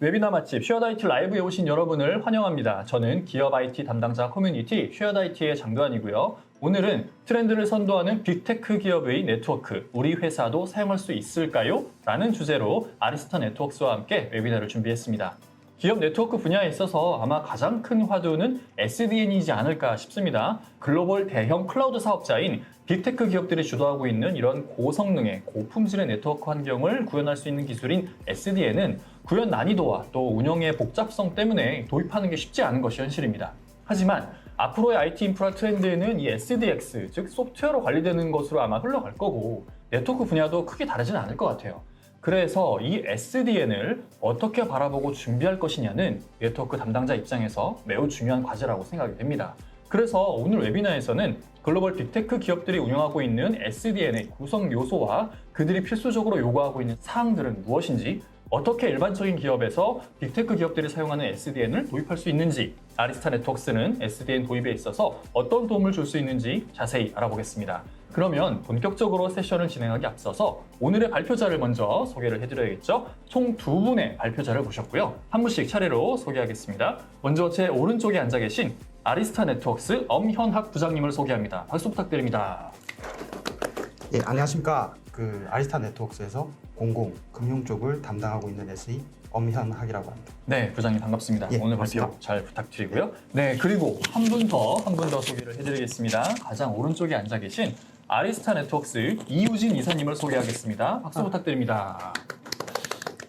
웨비나 맛집 쉐어드 IT 라이브에 오신 여러분을 환영합니다. 저는 기업 IT 담당자 커뮤니티 쉐어드 IT의 장도환이고요. 오늘은 트렌드를 선도하는 빅테크 기업의 네트워크, 우리 회사도 사용할 수 있을까요? 라는 주제로 아리스타 네트워크스와 함께 웨비나를 준비했습니다. 기업 네트워크 분야에 있어서 아마 가장 큰 화두는 SDN이지 않을까 싶습니다. 글로벌 대형 클라우드 사업자인 빅테크 기업들이 주도하고 있는 이런 고성능의 고품질의 네트워크 환경을 구현할 수 있는 기술인 SDN은 구현 난이도와 또 운영의 복잡성 때문에 도입하는 게 쉽지 않은 것이 현실입니다. 하지만 앞으로의 IT 인프라 트렌드에는 이 SDX, 즉 소프트웨어로 관리되는 것으로 아마 흘러갈 거고 네트워크 분야도 크게 다르지는 않을 것 같아요. 그래서 이 SDN을 어떻게 바라보고 준비할 것이냐는 네트워크 담당자 입장에서 매우 중요한 과제라고 생각이 됩니다. 그래서 오늘 웨비나에서는 글로벌 빅테크 기업들이 운영하고 있는 SDN의 구성 요소와 그들이 필수적으로 요구하고 있는 사항들은 무엇인지, 어떻게 일반적인 기업에서 빅테크 기업들이 사용하는 SDN을 도입할 수 있는지, 아리스타 네트워크스는 SDN 도입에 있어서 어떤 도움을 줄 수 있는지 자세히 알아보겠습니다. 그러면 본격적으로 세션을 진행하기 앞서서 오늘의 발표자를 먼저 소개를 해드려야겠죠? 총 두 분의 발표자를 모셨고요. 한 분씩 차례로 소개하겠습니다. 먼저 제 오른쪽에 앉아 계신 아리스타 네트워크스 엄현학 부장님을 소개합니다. 박수 부탁드립니다. 예, 안녕하십니까. 아리스타 네트워크스에서 공공, 금융 쪽을 담당하고 있는 SE 엄현학이라고 합니다. 네, 부장님 반갑습니다. 예, 오늘 반갑습니다. 발표 잘 부탁드리고요. 네, 그리고 한 분 더 소개를 해드리겠습니다. 가장 오른쪽에 앉아 계신 아리스타 네트워크스 이우진 이사님을 소개하겠습니다. 박수 부탁드립니다.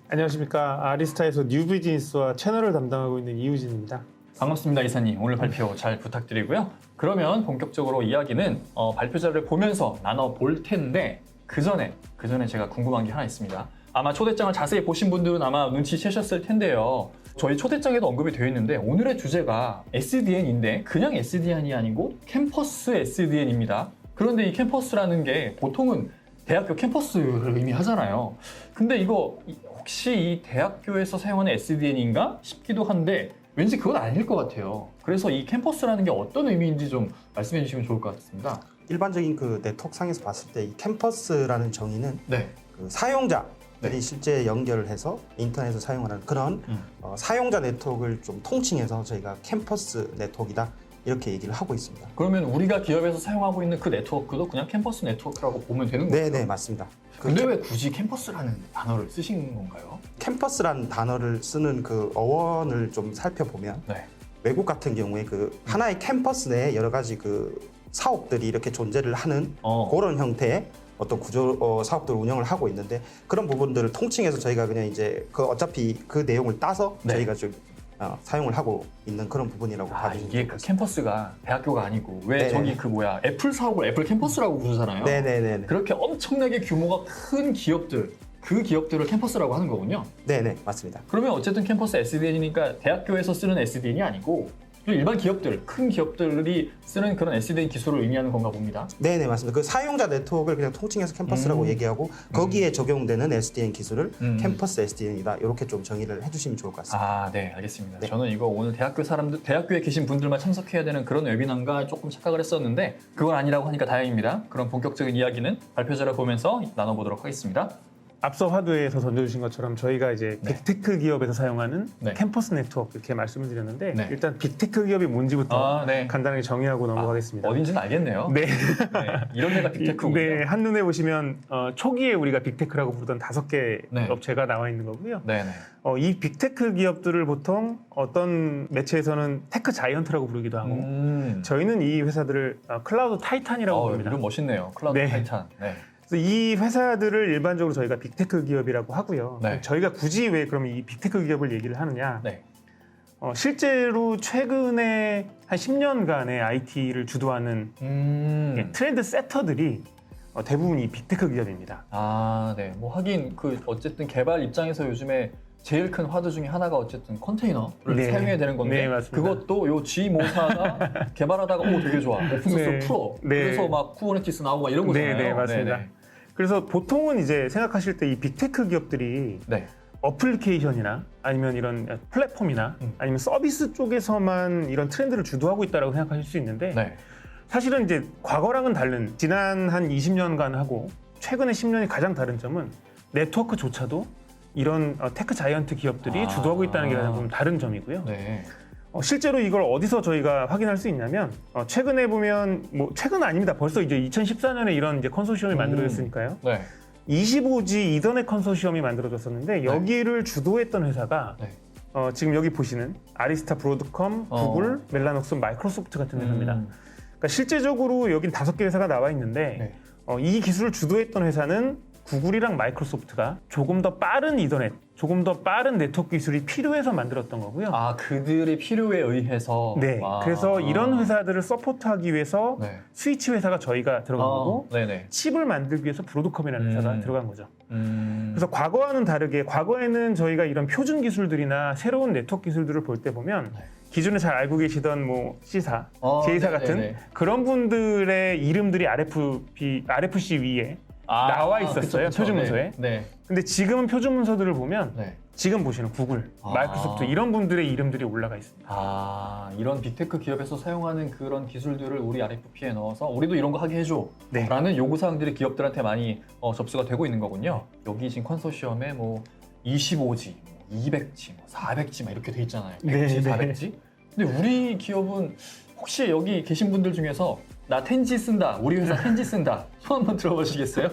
안녕하십니까. 아리스타에서 뉴 비즈니스와 채널을 담당하고 있는 이우진입니다. 반갑습니다, 이사님. 오늘 발표 잘 부탁드리고요. 그러면 본격적으로 이야기는 발표자를 보면서 나눠볼 텐데 그 전에 제가 궁금한 게 하나 있습니다. 아마 초대장을 자세히 보신 분들은 아마 눈치채셨을 텐데요. 저희 초대장에도 언급이 되어 있는데 오늘의 주제가 SDN인데 그냥 SDN이 아니고 캠퍼스 SDN입니다. 그런데 이 캠퍼스라는 게 보통은 대학교 캠퍼스를 의미하잖아요. 근데 이거 혹시 이 대학교에서 사용하는 SDN인가 싶기도 한데 왠지 그건 아닐 것 같아요. 그래서 이 캠퍼스라는 게 어떤 의미인지 좀 말씀해 주시면 좋을 것 같습니다. 일반적인 네트워크 상에서 봤을 때 이 캠퍼스라는 정의는 네. 사용자들이 실제 연결을 해서 인터넷을 사용하는 그런 사용자 네트워크를 좀 통칭해서 저희가 캠퍼스 네트워크이다 이렇게 얘기를 하고 있습니다. 그러면 우리가 기업에서 사용하고 있는 그 네트워크도 그냥 캠퍼스 네트워크라고 보면 되는 거죠? 네, 맞습니다. 근데 왜 굳이 캠퍼스라는 단어를 쓰신 건가요? 캠퍼스라는 단어를 쓰는 그 어원을 좀 살펴보면 네. 외국 같은 경우에 하나의 캠퍼스 내에 여러 가지 사업들이 이렇게 존재를 하는 그런 형태의 어떤 구조 사업들을 운영을 하고 있는데 그런 부분들을 통칭해서 저희가 그냥 이제 어차피 그 내용을 따서 네. 저희가 좀 사용을 하고 있는 그런 부분이라고 봐주시면 이게 좋을 그 것 같습니다. 캠퍼스가 대학교가 아니고 왜 네네. 저기 애플 사업을 애플 캠퍼스라고 부르잖아요. 네네네. 그렇게 엄청나게 규모가 큰 기업들, 그 기업들을 캠퍼스라고 하는 거군요. 네네, 맞습니다. 그러면 어쨌든 캠퍼스 SDN이니까 대학교에서 쓰는 SDN이 아니고 일반 기업들, 큰 기업들이 쓰는 그런 SDN 기술을 의미하는 건가 봅니다. 네네, 맞습니다. 그 사용자 네트워크를 그냥 통칭해서 캠퍼스라고 얘기하고 거기에 적용되는 SDN 기술을 캠퍼스 SDN이다 이렇게 좀 정의를 해주시면 좋을 것 같습니다. 아, 네, 알겠습니다. 네. 저는 이거 오늘 대학교에 계신 분들만 참석해야 되는 그런 웨비나인가 조금 착각을 했었는데 그건 아니라고 하니까 다행입니다. 그럼 본격적인 이야기는 발표자를 보면서 나눠보도록 하겠습니다. 앞서 화두에서 던져주신 것처럼 저희가 이제 네. 빅테크 기업에서 사용하는 네. 캠퍼스 네트워크 이렇게 말씀을 드렸는데 네. 일단 빅테크 기업이 뭔지부터 네. 간단하게 정의하고 넘어가겠습니다. 어딘지는 알겠네요. 네. 네, 이런 데가 빅테크군요. 네, 한눈에 보시면 초기에 우리가 빅테크라고 부르던 5개 네. 업체가 나와 있는 거고요. 네네. 이 빅테크 기업들을 보통 어떤 매체에서는 테크 자이언트라고 부르기도 하고 저희는 이 회사들을 클라우드 타이탄이라고 부릅니다. 이름 멋있네요. 클라우드 네. 타이탄. 네. 그래서 이 회사들을 일반적으로 저희가 빅테크 기업이라고 하고요. 네. 저희가 굳이 왜 그럼 이 빅테크 기업을 얘기를 하느냐? 네. 실제로 최근에 한 10년간의 IT를 주도하는 트렌드 세터들이 대부분 이 빅테크 기업입니다. 아, 네. 뭐 하긴 어쨌든 개발 입장에서 요즘에 제일 큰 화두 중에 하나가 어쨌든 컨테이너를 네. 사용해야 되는 건데 네, 맞습니다. 그것도 요 G모사가 개발하다가 되게 좋아. 오픈소스 네. 풀어. 네. 그래서 막 쿠버네티스 나오고 막 이런 거잖아요. 네, 맞습니다. 네네. 그래서 보통은 이제 생각하실 때 이 빅테크 기업들이 네. 어플리케이션이나 아니면 이런 플랫폼이나 아니면 서비스 쪽에서만 이런 트렌드를 주도하고 있다고 생각하실 수 있는데 네. 사실은 이제 과거랑은 다른 지난 한 20년간 하고 최근의 10년이 가장 다른 점은 네트워크조차도 이런 테크 자이언트 기업들이 주도하고 있다는 게 가장 좀 다른 점이고요. 네. 실제로 이걸 어디서 저희가 확인할 수 있냐면 최근에 보면 뭐 최근은 아닙니다. 벌써 이제 2014년에 이런 이제 컨소시엄이 만들어졌으니까요. 네. 25G 이더넷 컨소시엄이 만들어졌었는데 여기를 주도했던 회사가 네. 지금 여기 보시는 아리스타, 브로드컴, 구글, 멜라녹스, 마이크로소프트 같은 회사입니다. 그러니까 실제적으로 여긴 5개 회사가 나와 있는데 이 기술을 주도했던 회사는 구글이랑 마이크로소프트가 조금 더 빠른 이더넷, 조금 더 빠른 네트워크 기술이 필요해서 만들었던 거고요. 아, 그들의 필요에 의해서. 네, 그래서 이런 회사들을 서포트하기 위해서 네. 스위치 회사가 저희가 들어간 거고 네네. 칩을 만들기 위해서 브로드컴이라는 회사가 들어간 거죠. 음. 그래서 과거와는 다르게 과거에는 저희가 이런 표준 기술들이나 새로운 네트워크 기술들을 볼 때 보면 기존에 잘 알고 계시던 뭐 C사, J사 같은 네네네. 그런 분들의 이름들이 RFC 위에 나와 있었어요. 그쵸. 표준 문서에. 네. 근데 지금은 표준 문서들을 보면 네. 지금 보시는 구글, 마이크로소프트 이런 분들의 이름들이 올라가 있습니다. 아, 이런 빅테크 기업에서 사용하는 그런 기술들을 우리 RFP에 넣어서 우리도 이런 거 하게 해줘 네. 라는 요구사항들이 기업들한테 많이 접수가 되고 있는 거군요. 여기 지금 컨소시엄에 뭐 25G, 200G, 400G 막 이렇게 돼 있잖아요. 100G, 네, 400G. 근데 우리 기업은 혹시 여기 계신 분들 중에서 나 텐지 쓴다, 우리 회사 텐지 쓴다, 손 한번 들어보시겠어요?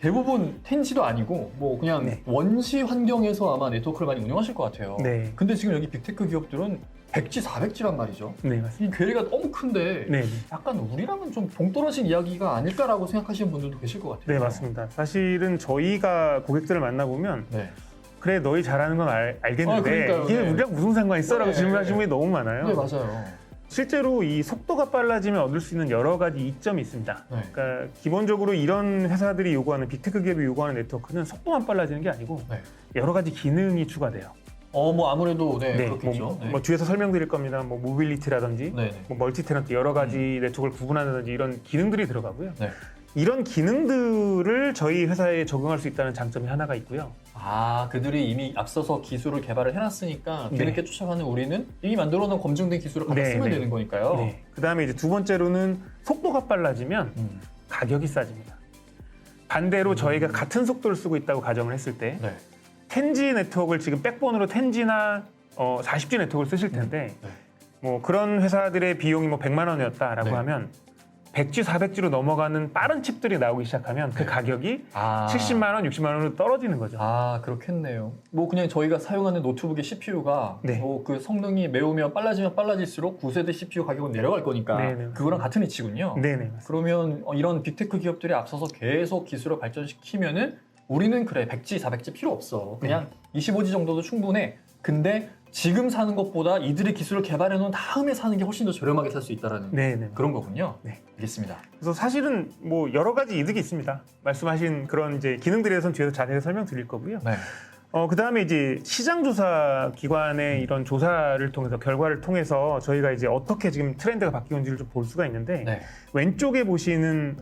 대부분 텐지도 아니고 뭐 그냥 네. 원시 환경에서 아마 네트워크를 많이 운영하실 것 같아요. 네. 근데 지금 여기 빅테크 기업들은 100G, 400G란 말이죠. 네, 맞습니다. 이 괴리가 너무 큰데 네, 약간 우리랑은 좀 동떨어진 이야기가 아닐까라고 생각하시는 분들도 계실 것 같아요. 네, 맞습니다. 사실은 저희가 고객들을 만나보면 네. 그래, 너희 잘하는 건 알겠는데 그러니까요. 이게 네. 우리랑 무슨 상관이 있어? 라고 네. 질문하시는 분이 너무 많아요. 네, 맞아요. 실제로 이 속도가 빨라지면 얻을 수 있는 여러 가지 이점이 있습니다. 네. 그러니까 기본적으로 이런 회사들이 요구하는 빅테크 기업이 요구하는 네트워크는 속도만 빨라지는 게 아니고 네. 여러 가지 기능이 추가돼요. 뭐 아무래도 그렇겠죠. 뭐 뒤에서 설명드릴 겁니다. 뭐 모빌리티라든지 네. 뭐 멀티 테넌트 여러 가지 네트워크를 구분한다든지 이런 기능들이 들어가고요. 네. 이런 기능들을 저희 회사에 적용할 수 있다는 장점이 하나가 있고요. 아, 그들이 이미 앞서서 기술을 개발을 해놨으니까 네. 뒤늦게 쫓아가는 우리는 이미 만들어놓은 검증된 기술을 갖다 쓰면 되는 거니까요. 네. 그다음에 이제 두 번째로는 속도가 빨라지면 음. 가격이 싸집니다. 반대로 저희가 같은 속도를 쓰고 있다고 가정을 했을 때 네. 10G 네트워크를 지금 백본으로 10G나 40G 네트워크를 쓰실 텐데 네. 뭐 그런 회사들의 비용이 뭐 100만 원이었다라고 네. 하면 100G, 400G로 넘어가는 빠른 칩들이 나오기 시작하면 그 가격이 70만 원, 60만 원으로 떨어지는 거죠. 아, 그렇겠네요. 뭐 그냥 저희가 사용하는 노트북의 CPU가 네. 뭐 그 성능이 매우면 빨라지면 빨라질수록 9세대 CPU 가격은 내려갈 거니까 네네. 그거랑 같은 이치군요. 네네. 그러면 이런 빅테크 기업들이 앞서서 계속 기술을 발전시키면은 우리는 그래 100G, 400G 필요 없어. 그냥 25G 정도도 충분해. 근데 지금 사는 것보다 이들의 기술을 개발해 놓은 다음에 사는 게 훨씬 더 저렴하게 살 수 있다라는 네네. 그런 거군요. 네. 알겠습니다. 그래서 사실은 뭐 여러 가지 이득이 있습니다. 말씀하신 그런 이제 기능들에 대해서는 뒤에서 자세히 설명드릴 거고요. 네. 그 다음에 이제 시장조사 기관의 이런 조사를 통해서 결과를 통해서 저희가 이제 어떻게 지금 트렌드가 바뀌는지를 좀 볼 수가 있는데 네. 왼쪽에 보시는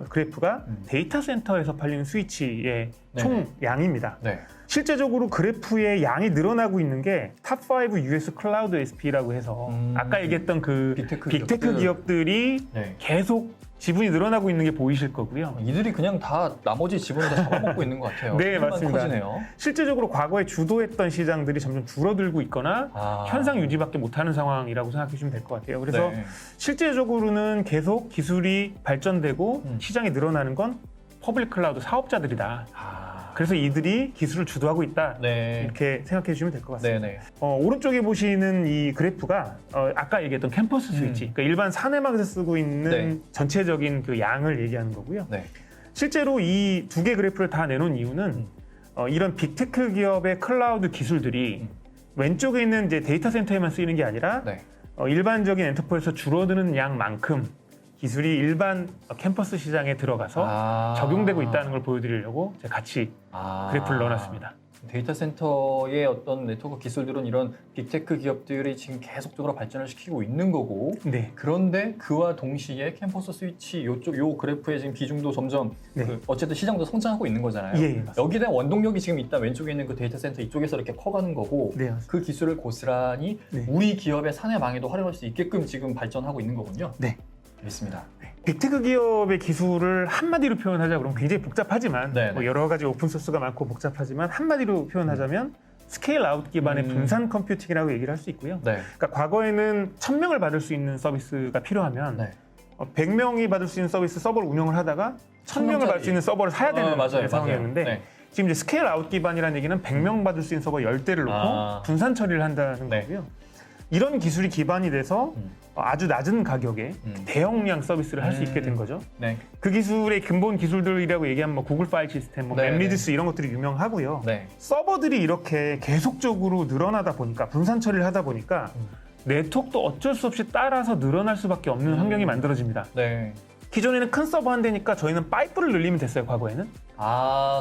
그래프가 데이터 센터에서 팔리는 스위치의 총 양입니다. 네. 실제적으로 그래프의 양이 늘어나고 있는 게 탑5 US 클라우드 SP라고 해서 아까 얘기했던 그 빅테크 기업들이 네. 계속 지분이 늘어나고 있는 게 보이실 거고요. 이들이 그냥 다 나머지 지분을 다 잡아먹고 있는 것 같아요. 네, 힘만 맞습니다. 커지네요. 실제적으로 과거에 주도했던 시장들이 점점 줄어들고 있거나 현상 유지밖에 못하는 상황이라고 생각해 주시면 될 것 같아요. 그래서 네. 실제적으로는 계속 기술이 발전되고 시장이 늘어나는 건 퍼블릭 클라우드 사업자들이다. 그래서 이들이 기술을 주도하고 있다. 네. 이렇게 생각해 주시면 될 것 같습니다. 네네. 오른쪽에 보시는 이 그래프가 아까 얘기했던 캠퍼스 스위치, 그러니까 일반 사내막에서 쓰고 있는 네. 전체적인 그 양을 얘기하는 거고요. 네. 실제로 이 두 개 그래프를 다 내놓은 이유는 이런 빅테크 기업의 클라우드 기술들이 왼쪽에 있는 이제 데이터 센터에만 쓰이는 게 아니라 네. 일반적인 엔터프라이즈에서 줄어드는 양만큼 기술이 일반 캠퍼스 시장에 들어가서 적용되고 있다는 걸 보여드리려고 제가 같이 그래프를 넣어놨습니다. 데이터 센터의 어떤 네트워크 기술들은 이런 빅테크 기업들이 지금 계속적으로 발전을 시키고 있는 거고, 네. 그런데 그와 동시에 캠퍼스 스위치 요 그래프의 지금 비중도 점점 네. 어쨌든 시장도 성장하고 있는 거잖아요. 예, 맞습니다. 여기에 대한 원동력이 지금 있다. 왼쪽에 있는 그 데이터 센터 이쪽에서 이렇게 커가는 거고, 네, 맞습니다. 그 기술을 고스란히 네. 우리 기업의 사내 망에도 활용할 수 있게끔 지금 발전하고 있는 거군요. 네. 있습니다. 빅테크 기업의 기술을 한마디로 표현하자 그러면 굉장히 복잡하지만 네네. 뭐 여러 가지 오픈소스가 많고 복잡하지만 한마디로 표현하자면 스케일 아웃 기반의 분산 컴퓨팅이라고 얘기를 할 수 있고요. 네. 그러니까 과거에는 1000명을 받을 수 있는 서비스가 필요하면 네. 100명이 받을 수 있는 서비스 서버를 운영을 하다가 1000명을 받을 수 있는 서버를 사야 되는 상황이었는데 네. 지금 이제 스케일 아웃 기반이라는 얘기는 100명 받을 수 있는 서버 10대를 놓고 분산 처리를 한다는 네. 거고요. 이런 기술이 기반이 돼서 아주 낮은 가격에 대용량 서비스를 할 수 있게 된 거죠. 네. 그 기술의 근본 기술들이라고 얘기하면 뭐 구글 파일 시스템, 뭐 네, 맵리디스 이런 것들이 유명하고요. 네. 서버들이 이렇게 계속적으로 늘어나다 보니까 분산 처리를 하다 보니까 네트워크도 어쩔 수 없이 따라서 늘어날 수밖에 없는 환경이 만들어집니다. 네. 기존에는 큰 서버 한 대니까 저희는 파이프를 늘리면 됐어요, 과거에는.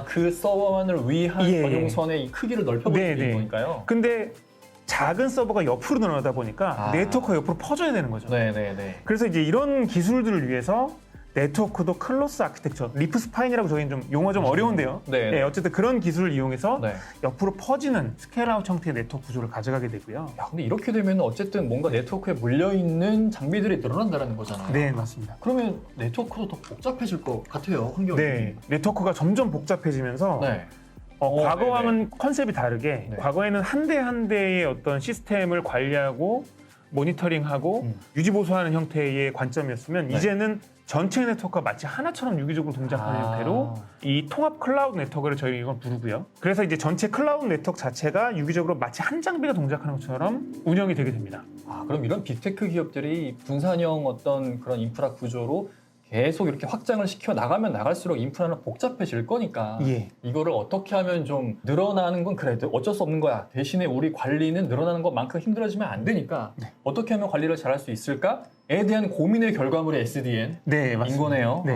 그 서버만을 위한 예. 전용선의 이 크기를 넓혀볼 수 네, 있는 네. 거니까요. 근데 작은 서버가 옆으로 늘어나다 보니까 네트워크가 옆으로 퍼져야 되는 거죠. 네네네. 그래서 이제 이런 기술들을 위해서 네트워크도 클로스 아키텍처, 리프 스파인이라고 저희는 좀 용어 좀 어려운데요. 네. 네, 어쨌든 그런 기술을 이용해서 네. 옆으로 퍼지는 스케일아웃 형태의 네트워크 구조를 가져가게 되고요. 야, 근데 이렇게 되면 어쨌든 뭔가 네트워크에 물려있는 장비들이 늘어난다는 거잖아요. 네, 맞습니다. 그러면 네트워크도 더 복잡해질 것 같아요, 환경이. 네, 네트워크가 점점 복잡해지면서 네. 과거와는 컨셉이 다르게 네. 과거에는 한 대 한 대의 어떤 시스템을 관리하고 모니터링하고 유지보수하는 형태의 관점이었으면 네. 이제는 전체 네트워크가 마치 하나처럼 유기적으로 동작하는 형태로 이 통합 클라우드 네트워크를 저희 이걸 부르고요. 그래서 이제 전체 클라우드 네트워크 자체가 유기적으로 마치 한 장비가 동작하는 것처럼 운영이 되게 됩니다. 그럼 이런 빅테크 기업들이 분산형 어떤 그런 인프라 구조로 계속 이렇게 확장을 시켜 나가면 나갈수록 인프라는 복잡해질 거니까 예. 이거를 어떻게 하면 좀 늘어나는 건 그래도 어쩔 수 없는 거야. 대신에 우리 관리는 늘어나는 것만큼 힘들어지면 안 되니까 어떻게 하면 관리를 잘할 수 있을까에 대한 고민의 결과물이 SDN인 네, 맞습니다. 거네요. 네.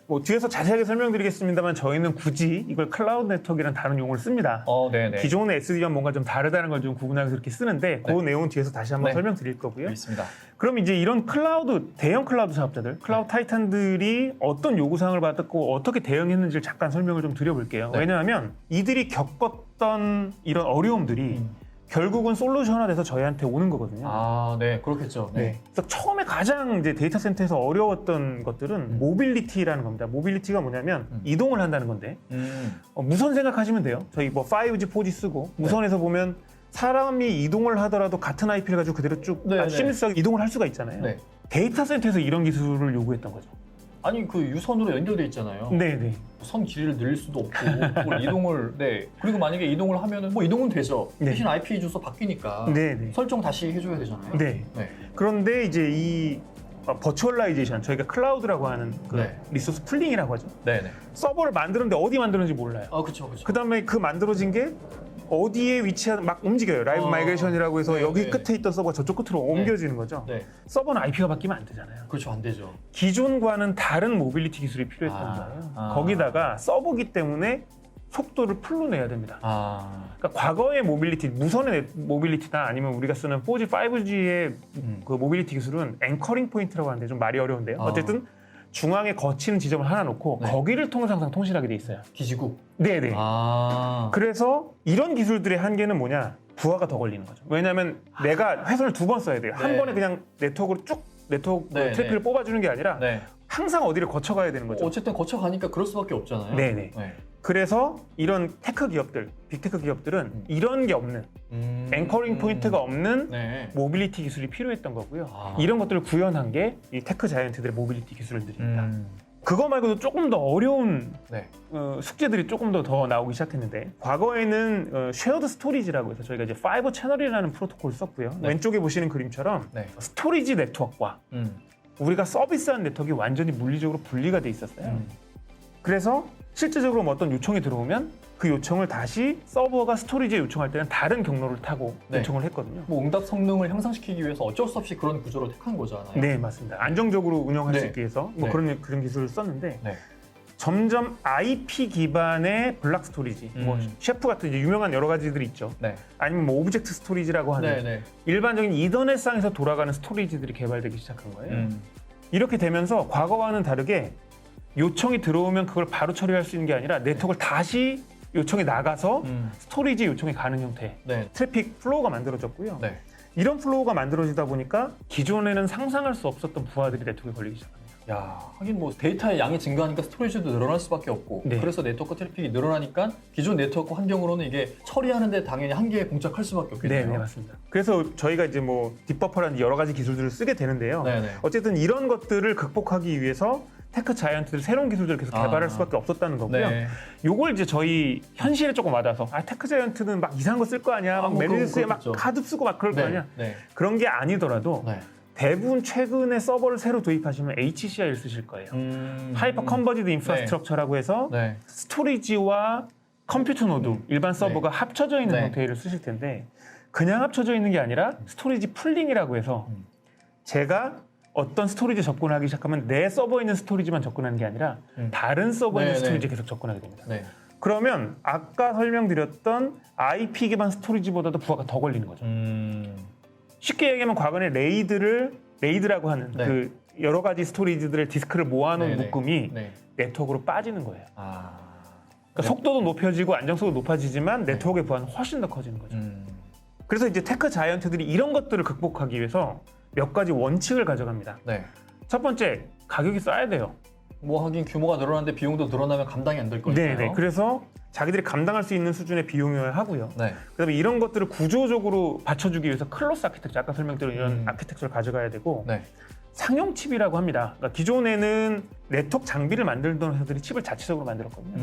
뭐 뒤에서 자세하게 설명드리겠습니다만 저희는 굳이 이걸 클라우드 네트워크라는 다른 용어를 씁니다. 네네. 기존의 SD와 뭔가 좀 다르다는 걸 좀 구분하기 그렇게 쓰는데 그 내용은 뒤에서 다시 한번 설명드릴 거고요. 있습니다. 그럼 이제 이런 클라우드, 대형 클라우드 사업자들, 클라우드 타이탄들이 어떤 요구사항을 받았고 어떻게 대응했는지를 잠깐 설명을 좀 드려볼게요. 네. 왜냐하면 이들이 겪었던 이런 어려움들이 결국은 솔루션화돼서 저희한테 오는 거거든요. 네, 그렇겠죠. 네. 그래서 처음에 가장 이제 데이터 센터에서 어려웠던 것들은 모빌리티라는 겁니다. 모빌리티가 뭐냐면 이동을 한다는 건데 무선 생각하시면 돼요. 저희 뭐 5G, 4G 쓰고 무선에서 보면 사람이 이동을 하더라도 같은 IP를 가지고 그대로 쭉 시밀스하게 이동을 할 수가 있잖아요. 네. 데이터 센터에서 이런 기술을 요구했던 거죠. 아니 그 유선으로 연결돼 있잖아요. 네네. 선 길이를 늘릴 수도 없고 그걸 이동을 그리고 만약에 이동을 하면은 뭐 이동은 되죠. 네. 대신 IP 주소 바뀌니까 네네. 설정 다시 해줘야 되잖아요. 네. 그런데 이제 이 버추얼라이제이션, 저희가 클라우드라고 하는 그 리소스 풀링이라고 하죠. 네네. 서버를 만드는데 어디 만드는지 몰라요. 그렇죠. 그다음에 그 만들어진 게 어디에 위치한 막 움직여요. 라이브 마이그레이션이라고 해서 여기 끝에 있던 서버가 저쪽 끝으로 옮겨지는 거죠. 네. 서버는 IP가 바뀌면 안 되잖아요. 그렇죠, 안 되죠. 기존과는 다른 모빌리티 기술이 필요했던 거예요. 거기다가 서버기 때문에 속도를 풀로 내야 됩니다. 그러니까 과거의 모빌리티, 무선의 모빌리티나 아니면 우리가 쓰는 4G, 5G의 그 모빌리티 기술은 앵커링 포인트라고 하는데 좀 말이 어려운데요. 어쨌든 중앙에 거치는 지점을 하나 놓고 거기를 통해서 항상 통신하게 돼 있어요. 기지국. 네네. 그래서 이런 기술들의 한계는 뭐냐? 부하가 더 걸리는 거죠. 왜냐하면 내가 회선을 2번 써야 돼요. 한 번에 그냥 네트워크로 쭉 네트워크 트래픽을 뽑아주는 게 아니라 항상 어디를 거쳐가야 되는 거죠. 어쨌든 거쳐가니까 그럴 수밖에 없잖아요. 네네. 그래서 이런 테크 기업들, 빅테크 기업들은 이런 게 없는 앵커링 포인트가 없는 모빌리티 기술이 필요했던 거고요. 이런 것들을 구현한 게 이 테크 자이언트들의 모빌리티 기술들입니다. 그거 말고도 조금 더 어려운 숙제들이 조금 더 나오기 시작했는데 과거에는 쉐어드 스토리지라고 해서 저희가 이제 5 채널이라는 프로토콜을 썼고요. 왼쪽에 보시는 그림처럼 스토리지 네트워크와 우리가 서비스한 네트워크가 완전히 물리적으로 분리가 돼 있었어요. 그래서 실제적으로 뭐 어떤 요청이 들어오면 그 요청을 다시 서버가 스토리지에 요청할 때는 다른 경로를 타고 요청을 했거든요. 뭐 응답 성능을 향상시키기 위해서 어쩔 수 없이 그런 구조를 택한 거잖아요. 네, 맞습니다. 안정적으로 운영할 수 있기 위해서 뭐 그런 기술을 썼는데 점점 IP 기반의 블락 스토리지, 뭐 셰프 같은 이제 유명한 여러 가지들이 있죠. 아니면 뭐 오브젝트 스토리지라고 하는 일반적인 이더넷상에서 돌아가는 스토리지들이 개발되기 시작한 거예요. 이렇게 되면서 과거와는 다르게 요청이 들어오면 그걸 바로 처리할 수 있는 게 아니라 네트워크를 다시 요청이 나가서 스토리지 요청이 가는 형태 트래픽 플로우가 만들어졌고요. 이런 플로우가 만들어지다 보니까 기존에는 상상할 수 없었던 부하들이 네트워크에 걸리기 시작합니다. 야, 하긴 뭐 데이터의 양이 증가하니까 스토리지도 늘어날 수밖에 없고 네. 그래서 네트워크 트래픽이 늘어나니까 기존 네트워크 환경으로는 이게 처리하는데 당연히 한계에 봉착할 수밖에 없겠네요. 네, 맞습니다. 그래서 저희가 이제 뭐 딥버퍼라는 여러 가지 기술들을 쓰게 되는데요. 네네. 어쨌든 이런 것들을 극복하기 위해서 테크 자이언트들 새로운 기술들을 계속 개발할 수밖에 없었다는 거고요. 네. 요걸 이제 저희 현실에 조금 와닿아서 테크 자이언트는 막 이상한 거 쓸 거 아니야, 막 뭐 메르스에 막 그렇죠. 하드 쓰고 막 그럴 거 아니야. 네. 그런 게 아니더라도 네. 대부분 최근에 서버를 새로 도입하시면 HCI를 쓰실 거예요. 하이퍼 컨버지드 인프라스트럭처라고 해서 네. 스토리지와 컴퓨터 노드, 일반 서버가 합쳐져 있는 네. 형태를 쓰실 텐데 그냥 합쳐져 있는 게 아니라 스토리지 풀링이라고 해서 제가 어떤 스토리지 접근을 하기 시작하면 내 서버에 있는 스토리지만 접근하는 게 아니라 다른 서버에 있는 네, 스토리지 네. 계속 접근하게 됩니다. 네. 그러면 아까 설명드렸던 IP 기반 스토리지보다도 부하가 더 걸리는 거죠. 쉽게 얘기하면 과거에 레이드라고 하는 네. 그 여러 가지 스토리지들의 디스크를 모아놓은 네네. 묶음이 네. 네트워크로 빠지는 거예요. 아. 그러니까 속도도 높여지고 안정성도 높아지지만 네트워크의 부하는 훨씬 더 커지는 거죠. 그래서 이제 테크 자이언트들이 이런 것들을 극복하기 위해서 몇 가지 원칙을 가져갑니다. 네. 첫 번째, 가격이 싸야 돼요. 뭐 하긴 규모가 늘어나는데 비용도 늘어나면 감당이 안 될 거니까요. 네네. 그래서 자기들이 감당할 수 있는 수준의 비용을 하고요. 네. 그다음에 이런 것들을 구조적으로 받쳐주기 위해서 클로스 아키텍처, 아까 설명드린 이런 아키텍처를 가져가야 되고 네. 상용 칩이라고 합니다. 그러니까 기존에는 네트워크 장비를 만들던 회사들이 칩을 자체적으로 만들었거든요.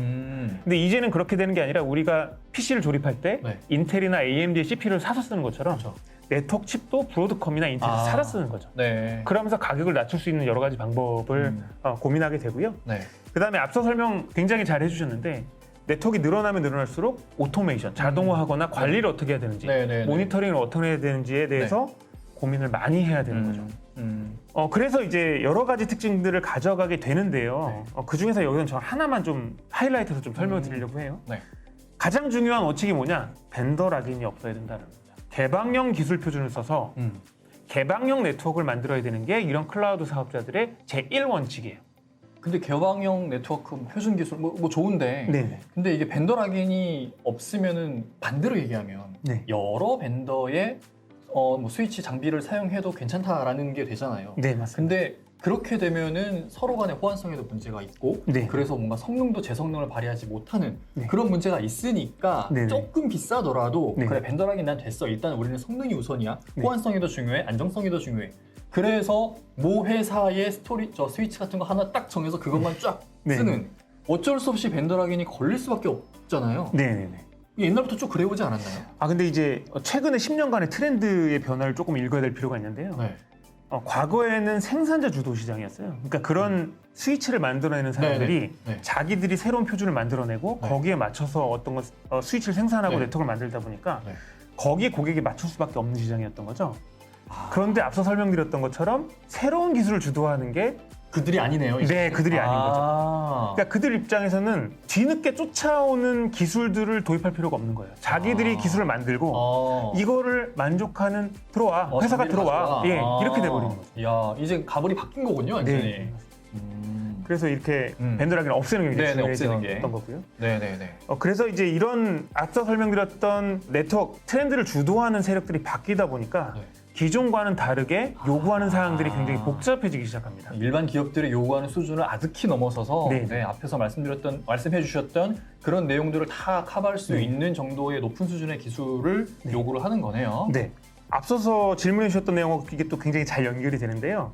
근데 이제는 그렇게 되는 게 아니라 우리가 PC를 조립할 때 네. 인텔이나 AMD의 CPU를 사서 쓰는 것처럼 그렇죠. 네트워크 칩도 브로드컴이나 인텔에서 사서 쓰는 거죠. 네. 그러면서 가격을 낮출 수 있는 여러 가지 방법을 고민하게 되고요. 네. 그다음에 앞서 설명 굉장히 잘 해주셨는데 네트워크가 늘어나면 늘어날수록 오토메이션, 자동화하거나 관리를 어떻게 해야 되는지, 네네네. 모니터링을 어떻게 해야 되는지에 대해서 고민을 많이 해야 되는 거죠. 그래서 이제 여러 가지 특징들을 가져가게 되는데요. 그 중에서 여기는 저 하나만 좀 하이라이트해서 좀 설명을 드리려고 해요. 네. 가장 중요한 원칙이 뭐냐? 벤더 락인이 없어야 된다는 거죠. 개방형 기술 표준을 써서 개방형 네트워크를 만들어야 되는 게 이런 클라우드 사업자들의 제1원칙이에요. 근데 개방형 네트워크 표준 기술 뭐 좋은데 네. 근데 이게 벤더 락인이 없으면은 반대로 얘기하면 네. 여러 벤더의 뭐 스위치 장비를 사용해도 괜찮다라는 게 되잖아요. 네, 맞습니다. 근데 그렇게 되면은 서로 간의 호환성에도 문제가 있고 네. 그래서 뭔가 성능도 제 성능을 발휘하지 못하는 네. 그런 문제가 있으니까 네네. 조금 비싸더라도 네. 그래 벤더 락인 난 됐어. 일단 우리는 성능이 우선이야. 네. 호환성이 더 중요해. 안정성이 더 중요해. 그래서 모 회사의 스위치 같은 거 하나 딱 정해서 그것만 쫙 네. 쓰는 어쩔 수 없이 벤더 락인이 걸릴 수밖에 없잖아요. 네네네. 이게 옛날부터 쭉 그래오지 않았나요? 근데 이제 최근에 10년간의 트렌드의 변화를 조금 읽어야 될 필요가 있는데요. 네. 과거에는 생산자 주도 시장이었어요. 그러니까 그런 스위치를 만들어내는 사람들이 네네. 네. 자기들이 새로운 표준을 만들어내고 네. 거기에 맞춰서 어떤 스위치를 생산하고 네. 네트워크를 만들다 보니까 네. 거기에 고객이 맞출 수밖에 없는 시장이었던 거죠. 그런데 앞서 설명드렸던 것처럼 새로운 기술을 주도하는 게 그들이 아니네요. 이제. 그들이 아닌 거죠. 그러니까 그들 입장에서는 뒤늦게 쫓아오는 기술들을 도입할 필요가 없는 거예요. 자기들이 기술을 만들고 이거를 만족하는 들어와 회사가 장비를 들어와 가져와. 예 이렇게 돼버리는 거죠. 야 이제 가불이 바뀐 거군요, 완전히. 네. 그래서 이렇게 음. 벤더락인을 없애는 게 네네, 없애는 게. 중요했던 거고요. 네네네. 그래서 이제 이런 앞서 설명드렸던 네트워크 트렌드를 주도하는 세력들이 바뀌다 보니까 네. 기존과는 다르게 요구하는 사항들이 굉장히 복잡해지기 시작합니다. 일반 기업들이 요구하는 수준을 아득히 넘어서서 네. 앞에서 말씀해 주셨던 그런 내용들을 다 커버할 수 있는 정도의 높은 수준의 기술을 요구를 하는 거네요. 네. 앞서서 질문해 주셨던 내용하고 이게 또 굉장히 잘 연결이 되는데요.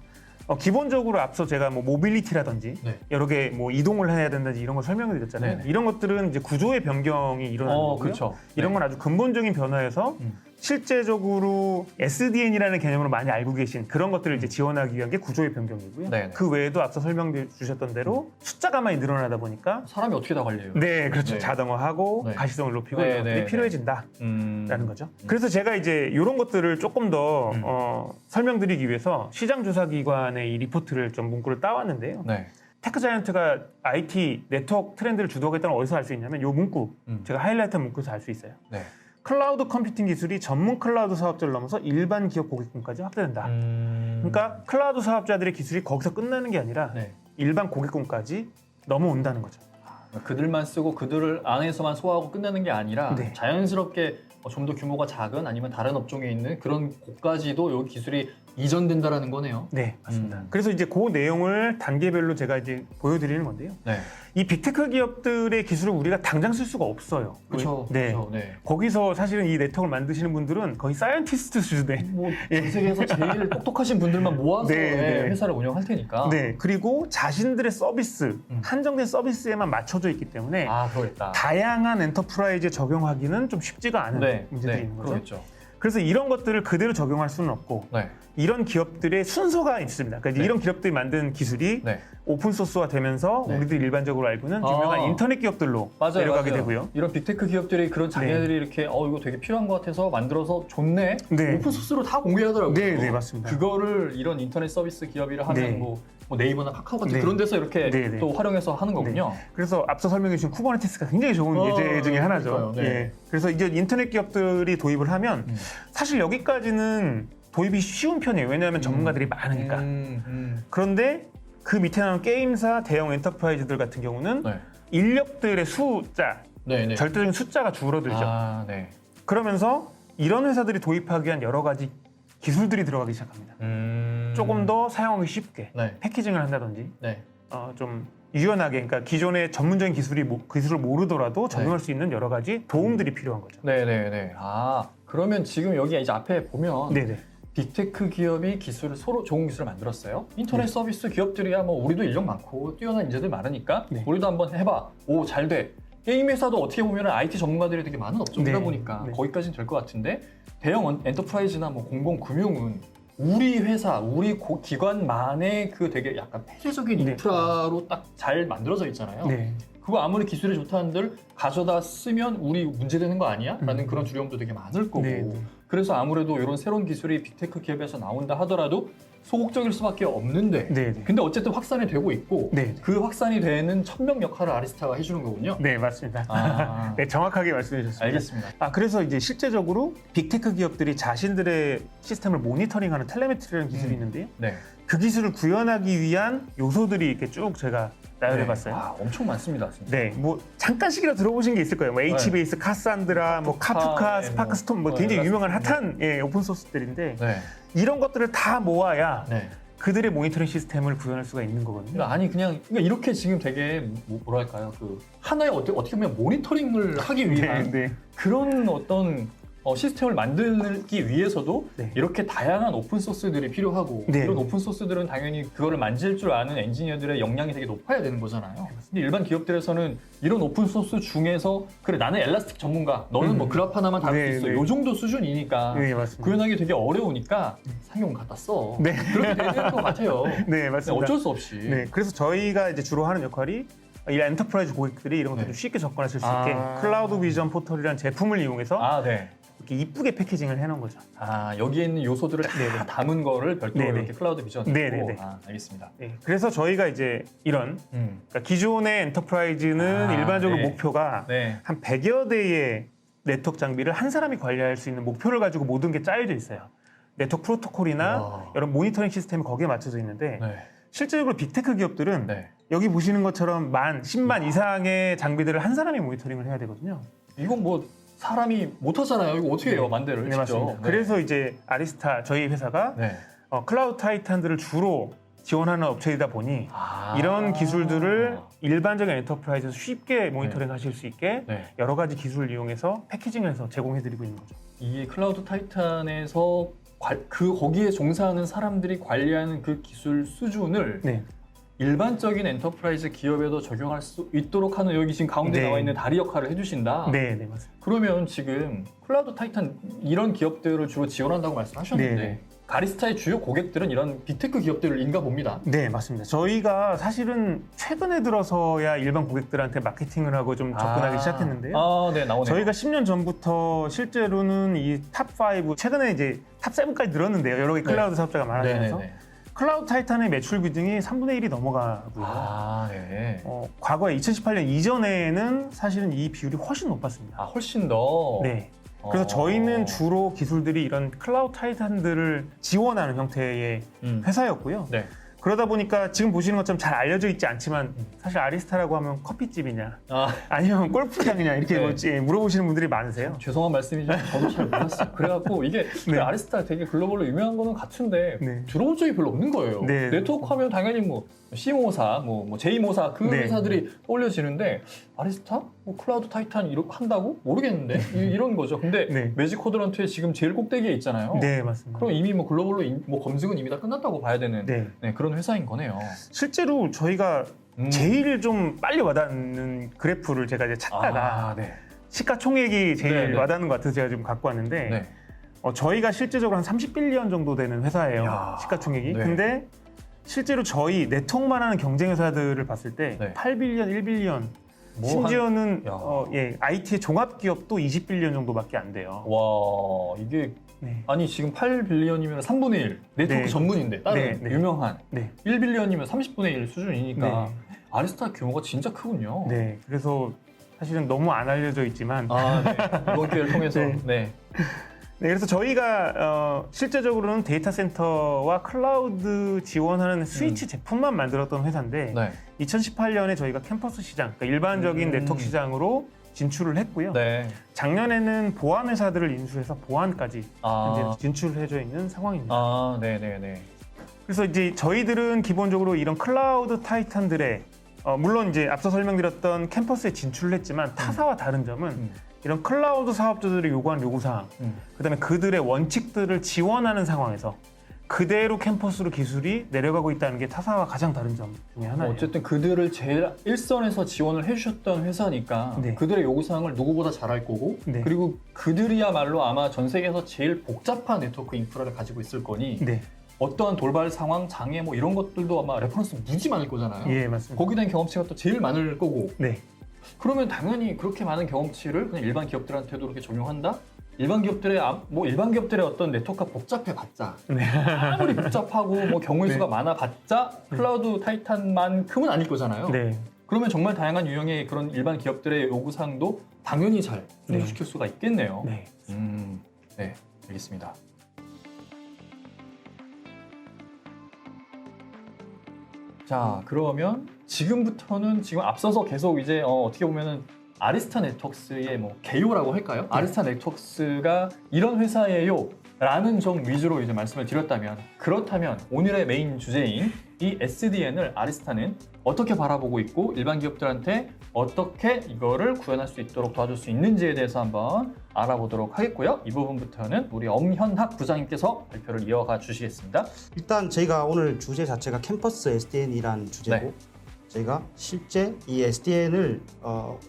기본적으로 앞서 제가 뭐 모빌리티라든지 네. 여러 개 뭐 이동을 해야 된다든지 이런 걸 설명을 드렸잖아요. 네네. 이런 것들은 이제 구조의 변경이 일어나는 거고요. 그렇죠. 이런 네. 건 아주 근본적인 변화여서 실제적으로 SDN이라는 개념으로 많이 알고 계신 그런 것들을 이제 지원하기 위한 게 구조의 변경이고요. 네네. 그 외에도 앞서 설명해 주셨던 대로 숫자가 많이 늘어나다 보니까 사람이 어떻게 다 관리해요? 네, 그렇죠. 네. 자동화하고 네. 가시성을 높이고 네, 이런 것들이 네, 필요해진다라는 거죠. 그래서 제가 이제 이런 것들을 조금 더 설명드리기 위해서 시장조사기관의 이 리포트를 좀 문구를 따왔는데요. 네. 테크자이언트가 IT 네트워크 트렌드를 주도하겠다는 걸 어디서 알 수 있냐면 이 문구, 제가 하이라이트한 문구에서 알 수 있어요. 네. 클라우드 컴퓨팅 기술이 전문 클라우드 사업자를 넘어서 일반 기업 고객군까지 확대된다. 그러니까 클라우드 사업자들의 기술이 거기서 끝나는 게 아니라 네. 일반 고객군까지 넘어온다는 거죠. 그들만 쓰고 그들 안에서만 소화하고 끝내는 게 아니라 네. 자연스럽게 좀 더 규모가 작은 아니면 다른 업종에 있는 그런 곳까지도 이 기술이 이전된다라는 거네요. 네, 맞습니다. 그래서 이제 그 내용을 단계별로 제가 이제 보여드리는 건데요. 네. 이 빅테크 기업들의 기술을 우리가 당장 쓸 수가 없어요. 그렇죠. 네. 그렇죠. 네. 거기서 사실은 이 네트워크를 만드시는 분들은 거의 사이언티스트 수준의 전 세계에서 제일 똑똑하신 분들만 모아서 네. 회사를 운영할 테니까. 네, 그리고 자신들의 서비스, 한정된 서비스에만 맞춰져 있기 때문에 그러겠다. 다양한 엔터프라이즈에 적용하기는 좀 쉽지가 않은 문제들이 있는 거죠. 그렇겠죠. 그래서 이런 것들을 그대로 적용할 수는 없고 네. 이런 기업들의 순서가 있습니다. 그러니까 네. 이런 기업들이 만든 기술이 네. 오픈 소스화 되면서 네. 우리들이 일반적으로 알고 있는 유명한 인터넷 기업들로 내려가게 되고요. 이런 빅테크 기업들이 그런 자기네들이 이렇게 이거 되게 필요한 것 같아서 만들어서 좋네. 네. 오픈 소스로 다 공개하더라고요. 네, 네, 맞습니다. 그거를 이런 인터넷 서비스 기업이라 하면 네. 뭐 네이버나 카카오 같은 네. 그런 데서 이렇게 네, 네. 또 활용해서 하는 거군요. 그래서 앞서 설명해 주신 쿠버네티스가 굉장히 좋은 예제 중에 하나죠. 그러니까요. 네. 예. 그래서 이제 인터넷 기업들이 도입을 하면 사실 여기까지는 도입이 쉬운 편이에요. 왜냐하면 전문가들이 많으니까. 그런데 그 밑에 나오는 게임사, 대형 엔터프라이즈들 같은 경우는 네. 인력들의 숫자, 네, 네. 절대적인 숫자가 줄어들죠. 네. 그러면서 이런 회사들이 도입하기 위한 여러 가지 기술들이 들어가기 시작합니다. 조금 더 사용하기 쉽게 네. 패키징을 한다든지 네. 좀 유연하게, 그러니까 기존의 전문적인 기술을 모르더라도 적용할 수 있는 여러 가지 도움들이 필요한 거죠. 네네네. 그러면 지금 여기 이제 앞에 보면 네네. 빅테크 기업이 기술을 서로 좋은 기술을 만들었어요. 인터넷 서비스 기업들이야 뭐 우리도 인력 많고 뛰어난 인재들 많으니까 네. 우리도 한번 해봐. 오, 잘 돼. 게임 회사도 어떻게 보면 IT 전문가들이 되게 많은 업종이다 네. 보니까 네. 거기까지는 될 것 같은데 대형 엔터프라이즈나 뭐 공공금융은 우리 회사, 우리 기관만의 그 되게 약간 폐쇄적인 네. 인프라로 딱 잘 만들어져 있잖아요. 네. 그거 아무리 기술이 좋다 한들 가져다 쓰면 우리 문제되는 거 아니야? 라는 그런 두려움도 되게 많을 거고 네, 네. 그래서 아무래도 이런 새로운 기술이 빅테크 기업에서 나온다 하더라도 소극적일 수밖에 없는데 네, 네. 근데 어쨌든 확산이 되고 있고 네. 그 확산이 되는 천명 역할을 아리스타가 해주는 거군요. 네, 맞습니다. 아, 네, 정확하게 말씀해 주셨습니다. 알겠습니다. 그래서 이제 실제적으로 빅테크 기업들이 자신들의 시스템을 모니터링하는 텔레메트리라는 기술이 있는데요. 네. 그 기술을 구현하기 위한 요소들이 이렇게 쭉 제가 나열해 봤어요. 엄청 많습니다, 진짜. 네, 뭐 잠깐씩이라도 들어보신 게 있을 거예요. 뭐 HBase, 카산드라, 뭐 카프카, 네, 스파크스톰, 뭐 뭐 굉장히 유명한 엘라스틱. 핫한 오픈 소스들인데 네. 이런 것들을 다 모아야 네. 그들의 모니터링 시스템을 구현할 수가 있는 거거든요. 아니 그러니까 이렇게 지금 되게 뭐랄까요, 그 하나의 어떻게 보면 모니터링을 하기 위한 네, 네. 그런 어떤 시스템을 만들기 위해서도 네. 이렇게 다양한 오픈 소스들이 필요하고 네. 이런 오픈 소스들은 당연히 그거를 만질 줄 아는 엔지니어들의 역량이 되게 높아야 되는 거잖아요. 근데 일반 기업들에서는 이런 오픈 소스 중에서 그래 나는 엘라스틱 전문가, 너는 뭐 그래프 하나만 다룰 네, 수 있어. 네. 요 정도 수준이니까 네, 맞습니다. 구현하기 되게 어려우니까 상용 갖다 써. 네. 그렇게 되는 것 같아요. 네, 맞습니다. 어쩔 수 없이. 네, 그래서 저희가 이제 주로 하는 역할이 이 엔터프라이즈 고객들이 이런 것들 좀 쉽게 접근하실 수 있게 클라우드 비전 포털이라는 제품을 이용해서 네. 이렇게 이쁘게 패키징을 해놓은 거죠. 여기에 있는 요소들을 다 담은 거를 별도로 네네. 이렇게 클라우드 비전으로. 네네네. 알겠습니다. 네, 그래서 저희가 이제 이런 그러니까 기존의 엔터프라이즈는 일반적으로 네. 목표가 네. 한 100여 대의 네트워크 장비를 한 사람이 관리할 수 있는 목표를 가지고 모든 게 짜여져 있어요. 네트워크 프로토콜이나 여러 모니터링 시스템이 거기에 맞춰져 있는데 네. 실제적으로 빅테크 기업들은 네. 여기 보시는 것처럼 10만 이상의 장비들을 한 사람이 모니터링을 해야 되거든요. 이건 뭐 사람이 못 하잖아요. 이거 어떻게 해요, 만대를 네, 직접. 맞습니다. 그래서 이제 아리스타 저희 회사가 네. 클라우드 타이탄들을 주로 지원하는 업체이다 보니 이런 기술들을 일반적인 엔터프라이즈에서 쉽게 모니터링 하실 수 있게 네. 여러 가지 기술을 이용해서 패키징해서 제공해드리고 있는 거죠. 이 클라우드 타이탄에서 거기에 종사하는 사람들이 관리하는 그 기술 수준을 네. 일반적인 엔터프라이즈 기업에도 적용할 수 있도록 하는 여기 지금 가운데 네. 나와 있는 다리 역할을 해주신다. 네, 네, 맞습니다. 그러면 지금 클라우드 타이탄 이런 기업들을 주로 지원한다고 말씀하셨는데 네. 가리스타의 주요 고객들은 이런 빅테크 기업들인가 봅니다. 네, 맞습니다. 저희가 사실은 최근에 들어서야 일반 고객들한테 마케팅을 하고 좀 접근하기 시작했는데요. 네, 나오네요. 저희가 10년 전부터 실제로는 이 탑5, 최근에 이제 탑7까지 늘었는데요. 여러 개 클라우드 사업자가 많아지면서. 네네네. 클라우드 타이탄의 매출 비중이 3분의 1이 넘어가고요. 네. 과거에 2018년 이전에는 사실은 이 비율이 훨씬 높았습니다. 훨씬 더. 네. 그래서 저희는 주로 기술들이 이런 클라우드 타이탄들을 지원하는 형태의 회사였고요. 네. 그러다 보니까 지금 보시는 것처럼 잘 알려져 있지 않지만 사실 아리스타라고 하면 커피집이냐 아, 아니면 골프장이냐 이렇게 네. 물어보시는 분들이 많으세요. 죄송한 말씀이지만 저도 잘 몰랐어요. 그래갖고 이게 네. 아리스타 되게 글로벌로 유명한 거는 같은데 네. 들어온 적이 별로 없는 거예요. 네. 네트워크 하면 당연히 뭐 C모사, 뭐 J모사 그 네. 회사들이 떠올려지는데 아리스타? 뭐 클라우드 타이탄 이렇게 한다고? 모르겠는데 이런 거죠. 근데 네. 매직 쿼드런트에 지금 제일 꼭대기에 있잖아요. 네, 맞습니다. 그럼 이미 뭐 글로벌로 뭐 검증은 이미 다 끝났다고 봐야 되는 네. 네, 그런 회사인 거네요. 실제로 저희가 제일 좀 빨리 와닿는 그래프를 제가 이제 찾다가 아, 네. 시가총액이 제일 네, 네. 와닿는 것 같아서 제가 지금 갖고 왔는데 네. 저희가 실제적으로 한 30빌리언 정도 되는 회사예요. 이야, 시가총액이. 네. 근데 실제로 저희 네트워크만 하는 경쟁 회사들을 봤을 때 네. 8빌리언, 1빌리언 뭐 심지어는 야. IT의 종합기업도 20빌리언 정도밖에 안 돼요. 와 이게 네. 아니 지금 8빌리언이면 3분의 1 네트워크 네. 전문인데 다른 네, 네. 유명한 네. 1빌리언이면 30분의 1 수준이니까 네. 아리스타 규모가 진짜 크군요. 네. 그래서 사실은 너무 안 알려져 있지만 아, 네. 이번 기회를 통해서 네. 네. 네, 그래서 저희가 실제적으로는 데이터 센터와 클라우드 지원하는 스위치 제품만 만들었던 회사인데 네. 2018년에 저희가 캠퍼스 시장, 그러니까 일반적인 네트워크 시장으로 진출을 했고요. 네. 작년에는 보안 회사들을 인수해서 보안까지 아, 현재 진출해져 있는 상황입니다. 아, 네, 네, 네. 그래서 이제 저희들은 기본적으로 이런 클라우드 타이탄들의 물론 이제 앞서 설명드렸던 캠퍼스에 진출을 했지만 타사와 다른 점은 이런 클라우드 사업자들이 요구하는 요구사항, 그다음에 그들의 원칙들을 지원하는 상황에서 그대로 캠퍼스로 기술이 내려가고 있다는 게 타사와 가장 다른 점 중에 하나예요. 어쨌든 그들을 제일 일선에서 지원을 해주셨던 회사니까 네. 그들의 요구사항을 누구보다 잘 알 거고 네. 그리고 그들이야말로 아마 전 세계에서 제일 복잡한 네트워크 인프라를 가지고 있을 거니 네, 어떠한 돌발 상황, 장애 뭐 이런 것들도 아마 레퍼런스 무지 많을 거잖아요. 예, 맞습니다. 거기에 대한 경험치가 또 제일 많을 거고 네, 그러면 당연히 그렇게 많은 경험치를 그냥 일반 기업들한테도 그렇게 적용한다? 일반 기업들의 어떤 네트워크가 복잡해봤자 네. 아무리 복잡하고 뭐 경우의 네. 수가 많아봤자 클라우드 타이탄만큼은 아닐 거잖아요. 네, 그러면 정말 다양한 유형의 그런 일반 기업들의 요구사항도 당연히 잘 충족시킬 수가 있겠네요. 네. 네, 알겠습니다. 자, 그러면 지금부터는 지금 앞서서 계속 이제 어떻게 보면은 아리스타 네트워크스의 뭐 개요라고 할까요? 아리스타 네트워크스가 이런 회사예요 라는 점 위주로 이제 말씀을 드렸다면 그렇다면 오늘의 메인 주제인 이 SDN을 아리스타는 어떻게 바라보고 있고 일반 기업들한테 어떻게 이거를 구현할 수 있도록 도와줄 수 있는지에 대해서 한번 알아보도록 하겠고요. 이 부분부터는 우리 엄현학 부장님께서 발표를 이어가 주시겠습니다. 일단 저희가 오늘 주제 자체가 캠퍼스 SDN이라는 주제고 네. 저희가 실제 이 SDN을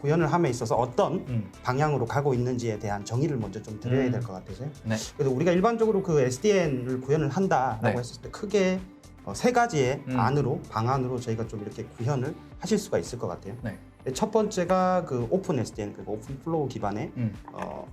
구현을 함에 있어서 어떤 방향으로 가고 있는지에 대한 정의를 먼저 좀 드려야 될 것 같아서요. 네. 그래서 우리가 일반적으로 그 SDN을 구현을 한다라고 네. 했을 때 크게 세 가지의 방안으로 저희가 좀 이렇게 구현을 하실 수가 있을 것 같아요. 네. 첫 번째가 그 오픈 SDN, 그리고 오픈 플로우 기반의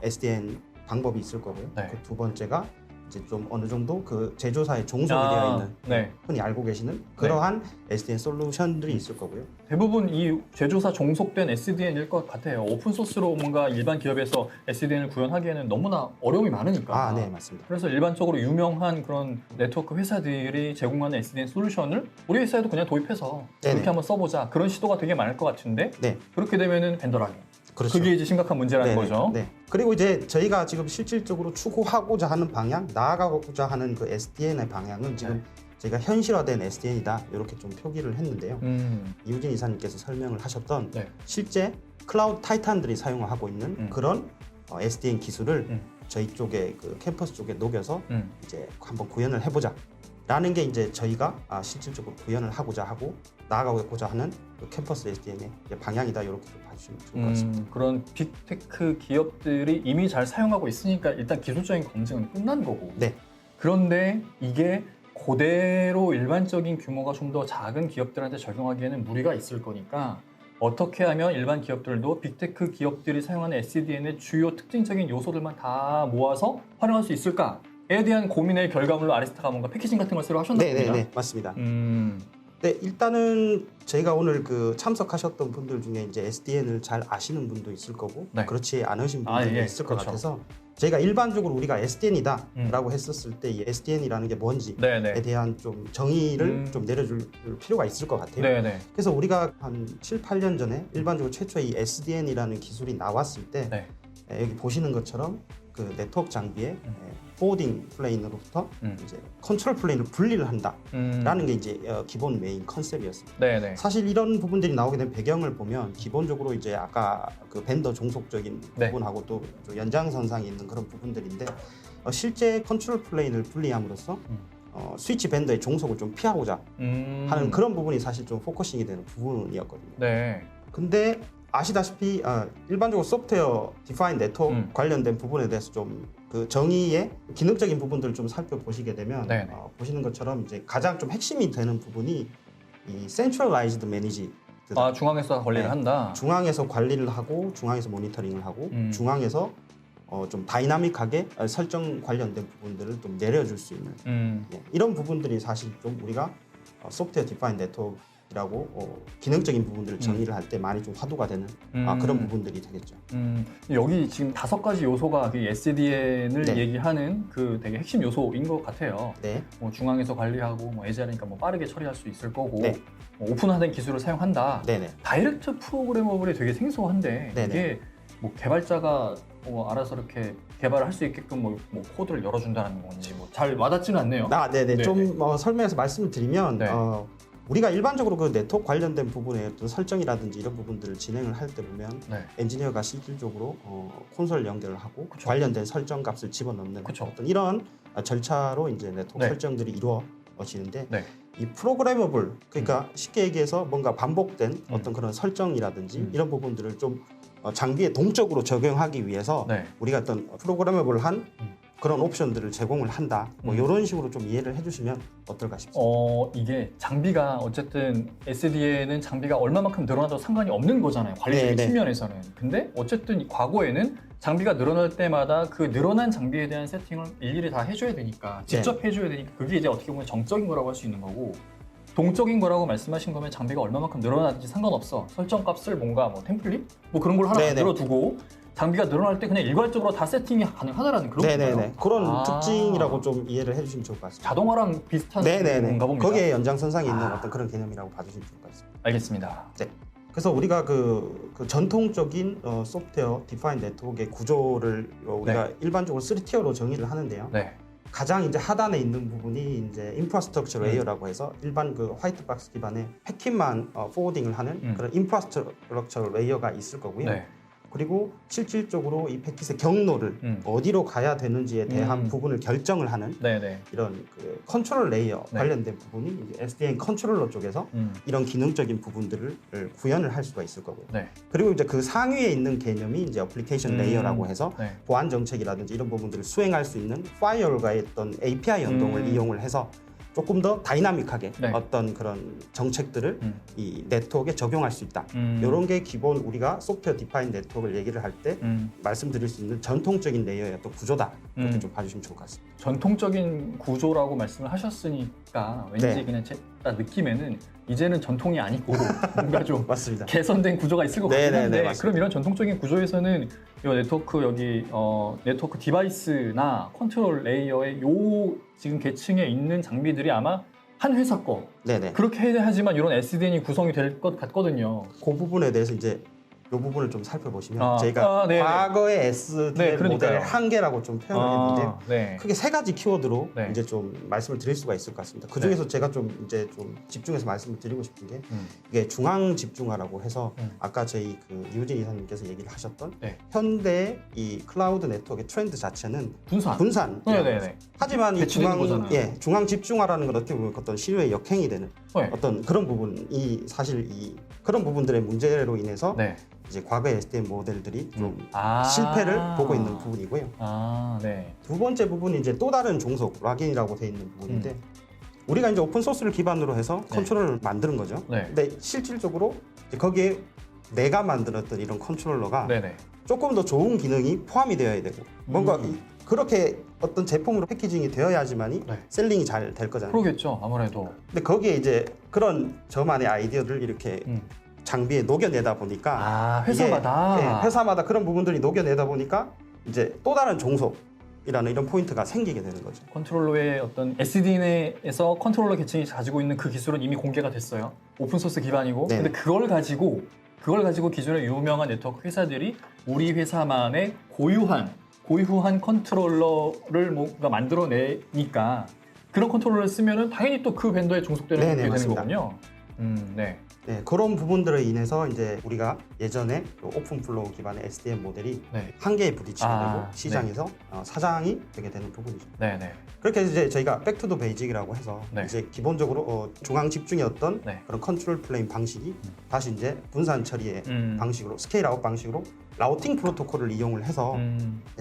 SDN 방법이 있을 거고요. 네. 그 두 번째가 이제 좀 어느 정도 그 제조사에 종속이 되어 있는 네. 흔히 알고 계시는 그러한 SDN 솔루션들이 있을 거고요. 대부분 이 제조사 종속된 SDN일 것 같아요. 오픈소스로 뭔가 일반 기업에서 SDN을 구현하기에는 너무나 어려움이 많으니까. 네, 맞습니다. 그래서 일반적으로 유명한 그런 네트워크 회사들이 제공하는 SDN 솔루션을 우리 회사에도 그냥 도입해서 네네. 그렇게 한번 써보자. 그런 시도가 되게 많을 것 같은데 네, 그렇게 되면은 벤더라기. 그렇죠. 그게 이제 심각한 문제라는 네네. 거죠. 네. 그리고 이제 저희가 지금 실질적으로 추구하고자 하는 방향, 나아가고자 하는 그 SDN의 방향은 지금 저희가 현실화된 SDN이다 이렇게 좀 표기를 했는데요. 이우진 이사님께서 설명을 하셨던 네. 실제 클라우드 타이탄들이 사용하고 있는 그런 SDN 기술을 저희 쪽에 그 캠퍼스 쪽에 녹여서 이제 한번 구현을 해보자. 라는 게 이제 저희가 실질적으로 구현을 하고자 하고 나아가고자 하는 그 캠퍼스 SDN의 방향이다 이렇게 좀 봐주시면 좋을 것 같습니다. 그런 빅테크 기업들이 이미 잘 사용하고 있으니까 일단 기술적인 검증은 끝난 거고. 네. 그런데 이게 그대로 일반적인 규모가 좀 더 작은 기업들한테 적용하기에는 무리가 있을 거니까 어떻게 하면 일반 기업들도 빅테크 기업들이 사용하는 SDN의 주요 특징적인 요소들만 다 모아서 활용할 수 있을까에 대한 고민의 결과물로 아리스타가 뭔가 패키징 같은 걸 새로 하셨나 봅니다. 네, 맞습니다. 네, 일단은 저희가 오늘 그 참석하셨던 분들 중에 이제 SDN을 잘 아시는 분도 있을 거고 네. 그렇지 않으신 분들이 예, 있을 것 그렇죠. 같아서 저희가 일반적으로 우리가 SDN이다라고 했었을 때 이 SDN이라는 게 뭔지에 네네. 대한 좀 정의를 좀 내려줄 필요가 있을 것 같아요. 네네. 그래서 우리가 한 7, 8년 전에 일반적으로 최초의 이 SDN이라는 기술이 나왔을 때 네. 여기 보시는 것처럼 그 네트워크 장비에 포워딩 플레인으로부터 이제 컨트롤 플레인을 분리를 한다라는 게 이제 기본 메인 컨셉이었습니다. 네네. 사실 이런 부분들이 나오게 된 배경을 보면 기본적으로 이제 아까 그 벤더 종속적인 네. 부분하고 또 연장선상에 있는 그런 부분들인데 실제 컨트롤 플레인을 분리함으로써 스위치 벤더의 종속을 좀 피하고자 하는 그런 부분이 사실 좀 포커싱이 되는 부분이었거든요. 네. 근데 아시다시피 일반적으로 소프트웨어 디파인 네트워크 관련된 부분에 대해서 좀 그 정의의 기능적인 부분들을 좀 살펴보시게 되면 보시는 것처럼 이제 가장 좀 핵심이 되는 부분이 이 centralized managed 중앙에서 관리를 한다. 중앙에서 관리를 하고 중앙에서 모니터링을 하고 중앙에서 좀 다이나믹하게 설정 관련된 부분들을 좀 내려줄 수 있는 이런 부분들이 사실 좀 우리가 소프트웨어 디파인 네트워크라고 기능적인 부분들을 정의를 할 때 많이 좀 화두가 되는 그런 부분들이 되겠죠. 여기 지금 5가지 요소가 그 SDN을 네. 얘기하는 그 되게 핵심 요소인 것 같아요. 네. 뭐 중앙에서 관리하고 뭐 에지하니까 뭐 빠르게 처리할 수 있을 거고 네. 뭐 오픈화된 기술을 사용한다. 네네. 다이렉트 프로그래머블이 되게 생소한데 네네. 이게 뭐 개발자가 알아서 이렇게 개발을 할 수 있게끔 뭐 코드를 열어준다는 건지 뭐 잘 와닿지는 않네요. 네네. 네네. 좀 설명해서 말씀을 드리면 네. 우리가 일반적으로 그 네트워크 관련된 부분의 어떤 설정이라든지 이런 부분들을 진행을 할 때 보면 네. 엔지니어가 실질적으로 콘솔 연결을 하고 그쵸. 관련된 설정 값을 집어넣는 그쵸. 어떤 이런 절차로 이제 네트워크 네. 설정들이 이루어지는데 네. 이 프로그래머블 그러니까 쉽게 얘기해서 뭔가 반복된 어떤 그런 설정이라든지 이런 부분들을 좀 장비에 동적으로 적용하기 위해서 네. 우리가 어떤 프로그래머블한 그런 옵션들을 제공을 한다. 뭐 이런 식으로 좀 이해를 해주시면 어떨까 싶습니다. 이게 장비가 어쨌든 SDN은 장비가 얼마만큼 늘어나도 상관이 없는 거잖아요. 관리적인 네네. 측면에서는. 근데 어쨌든 과거에는 장비가 늘어날 때마다 그 늘어난 장비에 대한 세팅을 일일이 다 해줘야 되니까 직접 해줘야 되니까 그게 이제 어떻게 보면 정적인 거라고 할 수 있는 거고 동적인 거라고 말씀하신 거면 장비가 얼마만큼 늘어나든지 상관없어. 설정 값을 뭔가 뭐 템플릿? 뭐 그런 걸 하나 네네. 만들어 두고 장비가 늘어날 때 그냥 일괄적으로 다 세팅이 가능하다라는 그런 건가요? 네네네. 그런 특징이라고 좀 이해를 해주시면 좋을 것 같습니다. 자동화랑 비슷한 네네네. 건가 봅니다. 거기에 연장선상에 있는 어떤 그런 개념이라고 봐주시면 좋을 것 같습니다. 알겠습니다. 네. 그래서 우리가 그 전통적인 소프트웨어 디파인 네트워크의 구조를 우리가 일반적으로 3티어로 정의를 하는데요. 네. 가장 이제 하단에 있는 부분이 이제 인프라스트럭처 레이어라고 해서 일반 그 화이트 박스 기반의 패킷만 포워딩을 하는 그런 인프라스트럭처 레이어가 있을 거고요. 네. 그리고 실질적으로 이 패킷의 경로를 어디로 가야 되는지에 대한 부분을 결정을 하는 네네. 이런 그 컨트롤 레이어 네. 관련된 부분이 이제 SDN 컨트롤러 쪽에서 이런 기능적인 부분들을 구현을 할 수가 있을 거고요. 네. 그리고 이제 그 상위에 있는 개념이 이제 어플리케이션 레이어라고 해서 네. 보안 정책이라든지 이런 부분들을 수행할 수 있는 파이어월과의 어떤 API 연동을 이용을 해서 조금 더 다이나믹하게 네. 어떤 그런 정책들을 이 네트워크에 적용할 수 있다. 이런 게 기본 우리가 소프트웨어 디파인 네트워크를 얘기를 할 때 말씀드릴 수 있는 전통적인 레이어의 어떤 구조다. 이렇게 좀 봐주시면 좋을 것 같습니다. 전통적인 구조라고 말씀을 하셨으니까 왠지 네. 그냥 제 느낌에는 이제는 전통이 아니고 뭔가 좀 맞습니다. 개선된 구조가 있을 것 같긴 네네네, 한데 맞습니다. 그럼 이런 전통적인 구조에서는 이 네트워크 여기 네트워크 디바이스나 컨트롤 레이어의 요 지금 계층에 있는 장비들이 아마 한 회사 거 네네. 그렇게 해야 하지만 이런 SDN이 구성이 될 것 같거든요. 그 부분에 대해서 이제 이 부분을 좀 살펴보시면 저희가 네네. 과거의 SDN 네, 그러니까요. 모델의 한계라고 좀 표현을 했는데 네. 크게 3가지 키워드로 네. 이제 좀 말씀을 드릴 수가 있을 것 같습니다. 그 중에서 제가 좀 이제 좀 집중해서 말씀을 드리고 싶은 게 이게 중앙 집중화라고 해서 아까 저희 그 이우진 이사님께서 얘기를 하셨던 네. 현대 이 클라우드 네트워크의 트렌드 자체는 분산. 분산. 네네네. 하지만 이 배치되는 거잖아요. 중앙 집중화라는 건 어떻게 보면 어떤 신뢰의 역행이 되는 네. 어떤 그런 부분이 사실 이 그런 부분들의 문제로 인해서 네. 이제 과거의 SDN 모델들이 좀 실패를 보고 있는 부분이고요. 네. 두 번째 부분이 이제 또 다른 종속 락인이라고 되어 있는 부분인데 우리가 이제 오픈 소스를 기반으로 해서 컨트롤러를 만드는 거죠. 네. 근데 실질적으로 이제 거기에 내가 만들었던 이런 컨트롤러가 네네. 조금 더 좋은 기능이 포함이 되어야 되고 뭔가 그렇게 어떤 제품으로 패키징이 되어야지만이 네. 셀링이 잘 될 거잖아요. 그러겠죠, 아무래도. 근데 거기에 이제 그런 저만의 아이디어를 이렇게 장비에 녹여내다 보니까 회사마다. 이게, 회사마다 그런 부분들이 녹여내다 보니까 이제 또 다른 종속이라는 이런 포인트가 생기게 되는 거죠. 컨트롤러의 어떤 SDN에서 컨트롤러 계층이 가지고 있는 그 기술은 이미 공개가 됐어요. 오픈소스 기반이고. 네. 근데 그걸 가지고 기존의 유명한 네트워크 회사들이 우리 회사만의 고유한 컨트롤러를 뭔가 만들어내니까 그런 컨트롤러를 쓰면은 당연히 또 그 벤더에 종속되는 네네, 게 되는 맞습니다. 거군요. 네. 네, 그런 부분들로 인해서 이제 우리가 예전에 그 오픈플로우 기반의 SDN 모델이 네. 한계에 부딪히게 아, 되고 시장에서 사장이 되게 되는 부분이죠. 네, 네. 그렇게 이제 저희가 백투더 베이직이라고 해서 네. 이제 기본적으로 중앙 집중이었던 네. 그런 컨트롤 플레인 방식이 다시 이제 분산 처리의 방식으로 스케일 아웃 방식으로 라우팅 프로토콜을 이용을 해서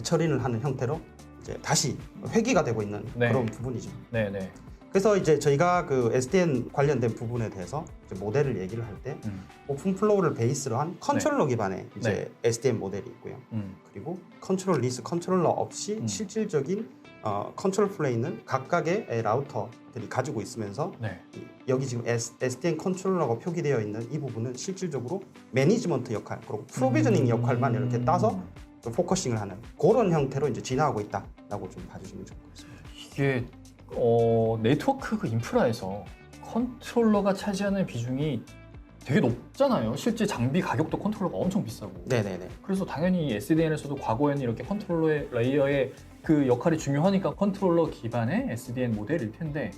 처리를 하는 형태로 이제 다시 회귀가 되고 있는 네. 그런 부분이죠. 네, 네. 그래서 이제 저희가 그 SDN 관련된 부분에 대해서 이제 모델을 얘기를 할 때 오픈플로우를 베이스로 한 컨트롤러 기반의 이제 SDN 모델이 있고요. 그리고 컨트롤 리스 컨트롤러 없이 실질적인 컨트롤 플레인은 각각의 라우터들이 가지고 있으면서 네. 여기 지금 SDN 컨트롤러가 표기되어 있는 이 부분은 실질적으로 매니지먼트 역할 그리고 프로비저닝 역할만 이렇게 따서 좀 포커싱을 하는 그런 형태로 이제 진화하고 있다라고 좀 봐주시면 좋을 것 같습니다. 이게 네트워크 그 인프라에서 컨트롤러가 차지하는 비중이 되게 높잖아요. 실제 장비 가격도 컨트롤러가 엄청 비싸고. 네네네. 그래서 당연히 SDN에서도 과거에는 이렇게 컨트롤러의 레이어의 그 역할이 중요하니까 컨트롤러 기반의 SDN 모델일 텐데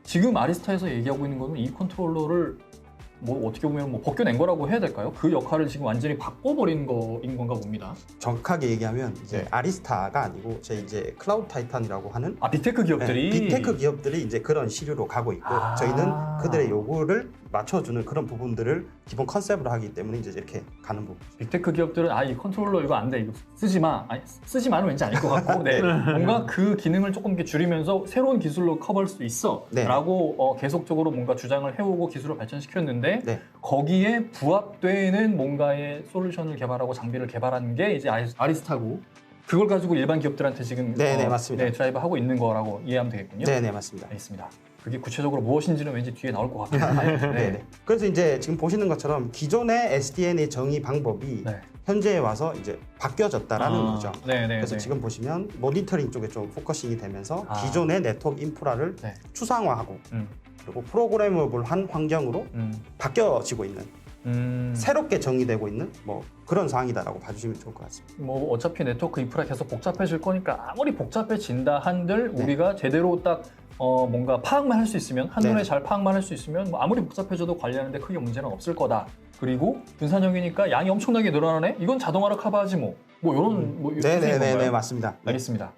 지금 아리스타에서 얘기하고 있는 거는 이 컨트롤러를 뭐 어떻게 보면 뭐 벗겨낸 거라고 해야 될까요? 그 역할을 지금 완전히 바꿔버린 거인 건가 봅니다. 정확하게 얘기하면 이제 네. 아리스타가 아니고 제 이제 클라우드 타이탄이라고 하는 빅테크 기업들이 빅테크 기업들이 이제 그런 시류로 가고 있고 저희는 그들의 요구를 맞춰주는 그런 부분들을 기본 컨셉으로 하기 때문에 이제 이렇게 가는 부분. 빅테크 기업들은 이 컨트롤러 이거 안 돼, 이거 쓰지 마. 아니, 쓰지 마는 왠지 아닐 것 같고, 네. 뭔가 그 기능을 조금 이렇게 줄이면서 새로운 기술로 커버할 수 있어. 네. 라고 계속적으로 뭔가 주장을 해오고 기술을 발전시켰는데 네. 거기에 부합되는 뭔가의 솔루션을 개발하고 장비를 개발하는 게 이제 아리스타고 그걸 가지고 일반 기업들한테 지금 네네, 맞습니다. 네, 드라이브 하고 있는 거라고 이해하면 되겠군요. 네네 맞습니다. 알겠습니다. 그게 구체적으로 무엇인지는 왠지 뒤에 나올 것 같긴 한데. 네네. 그래서 이제 지금 보시는 것처럼 기존의 SDN의 정의 방법이 네. 현재에 와서 이제 바뀌어졌다라는 거죠. 네네. 그래서 지금 보시면 모니터링 쪽에 좀 포커싱이 되면서 아. 기존의 네트워크 인프라를 네. 추상화하고 음. 그리고 프로그래머블한 환경으로 바뀌어지고 있는 새롭게 정의되고 있는 뭐 그런 상황이다라고 봐주시면 좋을 것 같습니다. 뭐 어차피 네트워크 인프라 계속 복잡해질 거니까 아무리 복잡해진다 한들 네. 우리가 제대로 딱 뭔가 파악만 할 수 있으면 한눈에 네. 잘 파악만 할 수 있으면 뭐 아무리 복잡해져도 관리하는데 크게 문제는 없을 거다. 그리고 분산형이니까 양이 엄청나게 늘어나네. 이건 자동화로 커버하지 뭐 이런 뭐 이런 네네네네 건가요? 맞습니다. 네. 알겠습니다.